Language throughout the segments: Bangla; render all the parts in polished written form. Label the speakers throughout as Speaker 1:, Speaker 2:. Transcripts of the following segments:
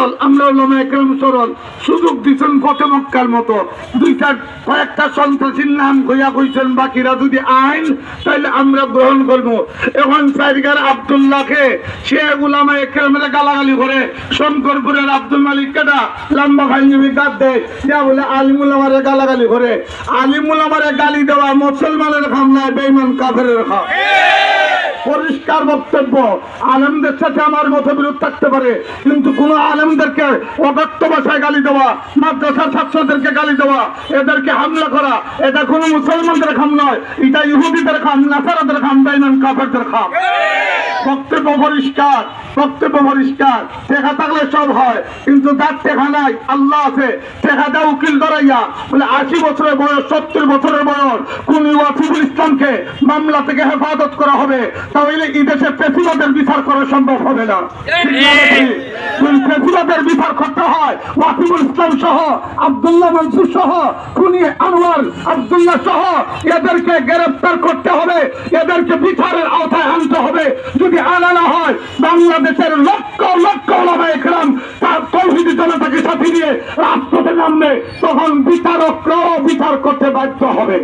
Speaker 1: সরল, আমরা ওলামা একরাম সরল, সুযোগ দিচ্ছেন ফতে মক্কার মতো কয়েকটা সন্ত্রাসীর নাম কইয়া কইছেন, বাকিরা যদি আইন তাহলে আমরা গ্রহণ করবো। এখন সাইরগার আব্দুল্লাহকে সে ওলামা একরামের গালাগালি করে, শঙ্করপুরের আব্দুল মালিক কাটা লম্বা ভাইনি গাদ দেয়, যা বলে আলিমুল আমারে গালাগালি করে। আলিমুল আমারে গালি দেওয়া মুসলমানের খাম নয়, বেঈমান কাফেরের খাম। পরিষ্কার বক্তব্য, আলেমদের সাথে আমার মতবিরোধ থাকতে পারে, কিন্তু কোন আলেমদেরকে অব্যক্ত ভাষায় গালি দেওয়া, মাদ্রাসার ছাত্রদেরকে গালি দেওয়া, এদেরকে হামলা করা, এটা কোনো মুসলমানদের খাম নয়, এটা ইহুদিদের খাম, নাসারাদের খাম, বেঈমান কাফেরদের খাম। বক্তব্য পরিষ্কার, বক্তব্য পরিষ্কার। টেকা থাকলে সব হয়, কিন্তু তার টেকা নাই, আল্লাহ আছে। টেকা দেয় উকিল ধরাইয়া বলে 80 বছরের বয়স, 70 বছরের বয়স কোন ওয়াসিফুল ইসলামকে মামলা থেকে হেফাজত করা হবে, তাহলে এই দেশে ফেসিবাদের বিচার করা সম্ভব হবে না। ফেসিবাদের বিচার করতে হয় ওয়াসিফুল ইসলাম সহ, আব্দুল্লাহ মনসুর সহ, খুনি আনোয়ার আব্দুল্লাহ সহ এদেরকে গ্রেফতার করতে হবে, এদেরকে বিচারের আওতায় আনতে হবে। যদি আনা না হয়, বাংলাদেশের লক্ষ লক্ষ ওলামা একরাম তার তৌহিদি জনতাকে সাথে নিয়ে রাজপথে নামবে, তখন বিচারকরাও বিচার করতে বাধ্য হবে।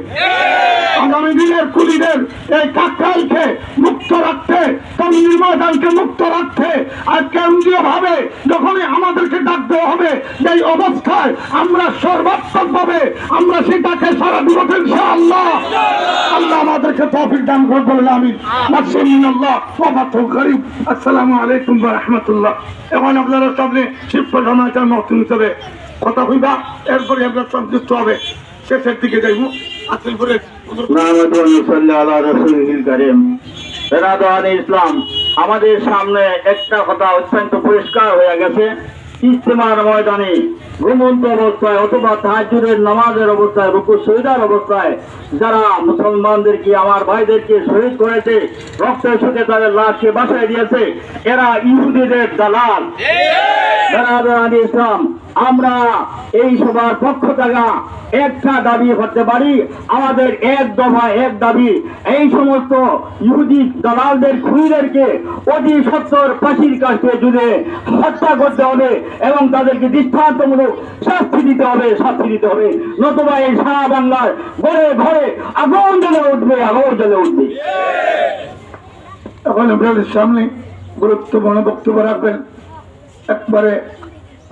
Speaker 1: আগামী দিনের কুলিদের এই কাকরাইলকে মুক্ত রাখতে, টঙ্গীর ময়দানকে মুক্ত রাখতে, আর কেন্দ্রীয় ভাবে যখনই আমাদেরকে ডাক দেওয়া হবে, এই অবস্থায় আমরা সর্বাত্মক ভাবে আমরা সেটাকে সারা দিব ইনশাআল্লাহ। আল্লাহ আমাদেরকে তৌফিক দান করবেন, আমিন। মাশাআল্লাহ ওয়া ফাতহুল করিম। আসসালামু আলাইকুম ওয়া রাহমাতুল্লাহ। এখন আপনারা সামনে শিবপুর জামাতের মহতিম হিসেবে কথা কইবা, এরপরে আমরা সংযুক্ত হবে, শেষের দিকে যাইব। আসলপুরে
Speaker 2: ইসলাম আমাদের সামনে একটা কথা অত্যন্ত পরিষ্কার হয়ে গেছে। ইজতেমার ময়দানে ঘুমন্ত অবস্থায় অথবা তাহাজ্জুদের নামাজের অবস্থায়, রুকু সজদার অবস্থায় যারা মুসলমানদেরকে, আমার ভাইদেরকে শহীদ করেছে, রক্তের সাথে তাদের লাশকে বাসায় দিয়েছে, এরা ইহুদিদের দালাল। ইসলাম আমরা এই সবার পক্ষ থেকে একটা দাবি করতে পারি, আমাদের এক দফা এক দাবি, এই সমস্ত ইহুদি দালালদের খুনিদেরকে অতি সত্তর ফাঁসির কাছে জুড়ে হত্যা করতে হবে এবং তাদেরকে দৃষ্টান্তমূলক শাস্তি দিতে হবে, শাস্তি দিতে হবে, নতুবা এই সারা বাংলার ঘরে ঘরে আগুন জ্বলে উঠবে, আগুন জ্বলে উঠবে।
Speaker 1: এখন আপনাদের সামনে গুরুত্বপূর্ণ বক্তব্য রাখবেন। একবারে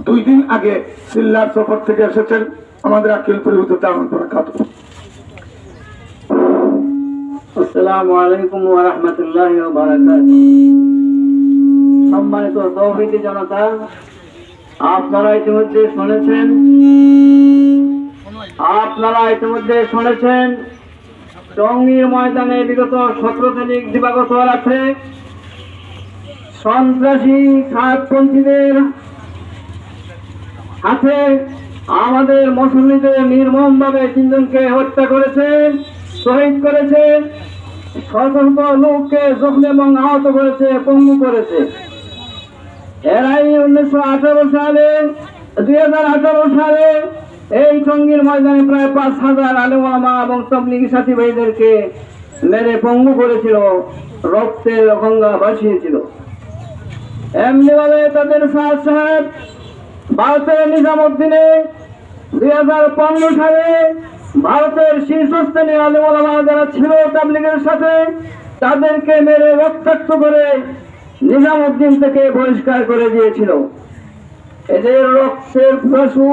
Speaker 1: 2 দিন আগে সিল্লার সফর থেকে এসেছেন আমাদের আকিলপুর হুজুর দামান বরকাত।
Speaker 2: আসসালামু আলাইকুম ওয়া রাহমাতুল্লাহি ওয়া বারাকাতুহু। সম্মানিত তৌহিদি জনতা, আপনারা ইতিমধ্যে শুনেছেন টঙ্গীর ময়দানে বিগত 17 তারিখ দিবাগত রাত্রে সন্ত্রাসী সাতপন্থীদের হাতে আমাদের মুসল্লিদের নির্মমভাবে 3 জনকে হত্যা করেছে, শহীদ করেছে, শত শত লোককে জখম এবং আহত করেছে, পঙ্গু করেছে। এরাই 2018 সালে এই টঙ্গীর ময়দানে প্রায় 5000 আলেম ওলামা এবং তাবলীগী সাথী ভাইদেরকে মেরে পঙ্গু করেছিল, রক্তের গঙ্গা ভাসিয়েছিল। এমনি ভাবে তাদের সাহেব ভারতের নিজামুদ্দিনে 2015 সালে ভারতের শীর্ষস্থানীয় আলেম ওলামা যারা ছিল তাবলীগের সাথে, তাদেরকে মেরে রক্তাক্ত করে নিজামুদ্দিন থেকে বহিষ্কার করে দিয়েছিল। এদের রক্তের পশু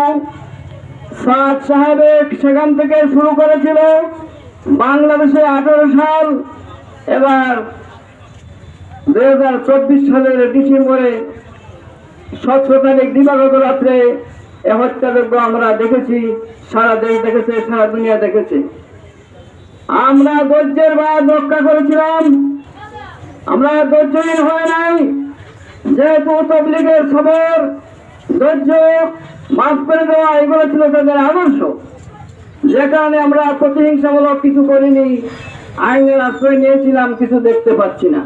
Speaker 2: সাদ সাহেব সেখান থেকে শুরু করেছিল। বাংলাদেশে 18 সাল, এবার 2024 সালের ডিসেম্বরে 17 তারিখ দিবাগত রাত্রে এ হত্যাযজ্ঞ আমরা দেখেছি, সারা দেশ দেখেছে, সারা দুনিয়া দেখেছে। আমরা ধৈর্যের বাঁধ রক্ষা করেছিলাম, আমরা ধৈর্যহীন হয় নাই। যেহেতু তাবলীগের সবর, ধৈর্য, মাফ করে দেওয়া এগুলো ছিল তাদের আদর্শ, যে কারণে আমরা প্রতিহিংসামূলক কিছু করিনি, আইনের আশ্রয় নিয়েছিলাম, কিছু দেখতে পাচ্ছি না।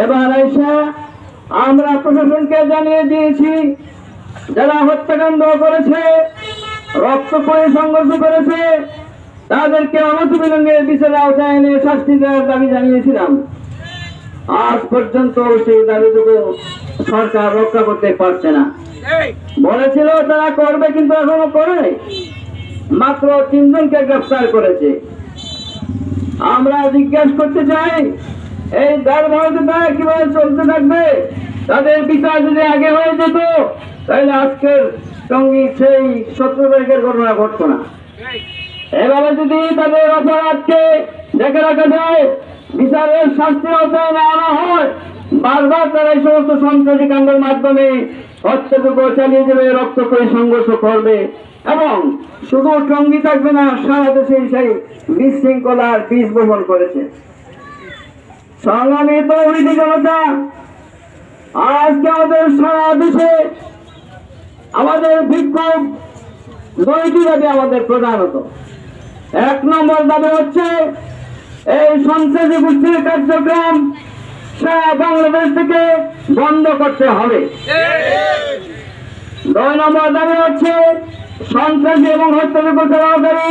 Speaker 2: এবার আইসা আমরা প্রশাসনকে জানিয়ে দিয়েছি, যারা হত্যাকাণ্ড করেছে, রক্তক্ষয়ী সংঘর্ষ করেছে, তাদেরকে অনতিবিলম্বে বিচারের আওতায় এনে শাস্তি দেওয়ার দাবি জানিয়েছিলাম। আজ পর্যন্ত সেই দাবিটুকু সরকার রক্ষা করতে পারছে না। বলেছিল তারা করবে, কিন্তু এখনো করে নাই। মাত্র 3 জনকে গ্রেফতার করেছে। আমরা জিজ্ঞাসা করতে চাই, এই দারভারটা কিভাবে চলতে থাকবে? তাদের বিচার যদি আগে হয়ে যেত তাহলে আজকের সঙ্গে সেই 17 তারিখের ঘটনা ঘটতো না। এভাবে যদি তাদের অপরাধকে দেখে রাখা যায়, বিচারের শাস্তির আওতায় না আনা হয়, বারবার তারা এই সমস্ত সন্ত্রাসী কাণ্ডের মাধ্যমে হত্যাযোগ্য চালিয়ে যাবে, রক্তক্ষয়ী সংঘর্ষ করবে এবং শুধু টঙ্গী থাকবে না, সারা দেশে সেই বিশৃঙ্খলার বীজ বপন করেছে। সংগ্রামী তৌহিদি জনতা, আজকে আমাদের সারা দেশে আমাদের বিক্ষোভ 2টি দাবি আমাদের প্রধানত। 1 নম্বর দাবি হচ্ছে এই সন্ত্রাসী গোষ্ঠীর কার্যক্রম সারা বাংলাদেশ থেকে বন্ধ করতে হবে। 2 নম্বর দাবি হচ্ছে সন্ত্রাসী এবং হত্যাযোগ্য চালাকারী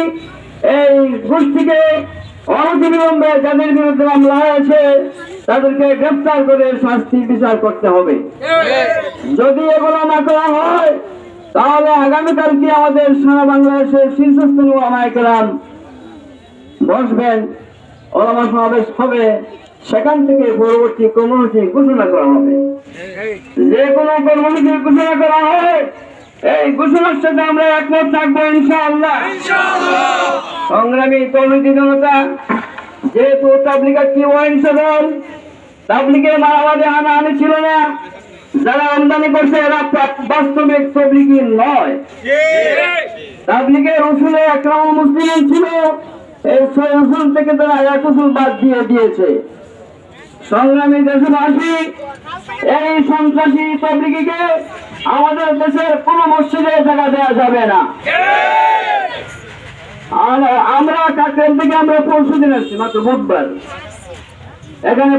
Speaker 2: এই গোষ্ঠীকে অনতিবিলম্বে যাদের বিরুদ্ধে মামলা হয়েছে তাদেরকে গ্রেফতার করে শাস্তি বিচার করতে হবে। যদি এগুলো না করা হয় তাহলে আগামীকালকে আমাদের সারা বাংলাদেশের শীর্ষস্থানীয় ওলামায়ে কেরাম বসবেন, ওলামা সমাবেশ হবে, সেখান থেকে পরবর্তী কর্মসূচি ঘোষণা করা হবে। যে কোনো কর্মসূচি ঘোষণা করা হয়, এই ঘোষণার সাথে আমরা একমত থাকবো ইনশাআল্লাহ। সংগ্রামী তৌহিদি জনতা, যেহেতু তাবলীগ একটি অহিংস দল, তাবলীগের মারামারি হানাহানি ছিল না, যারা আমদানি করছে এরা বাস্তবিক তাবলীগী নয়। তাবলীগের উসুলে একরামুল মুসলিমিন ছিল, এই 6 উসুল থেকে তারা 1 উসুল বাদ দিয়ে দিয়েছে। সংগ্রামী দেশবাসী, এই সন্ত্রাসী তাবলীগীকে আমাদের দেশের কোন মসজিদে জায়গা দেওয়া যাবে না। আর আমরা কাকরাইল থেকে আমরা পরশুদিন আসছি, মাত্র বুধবার, এখানে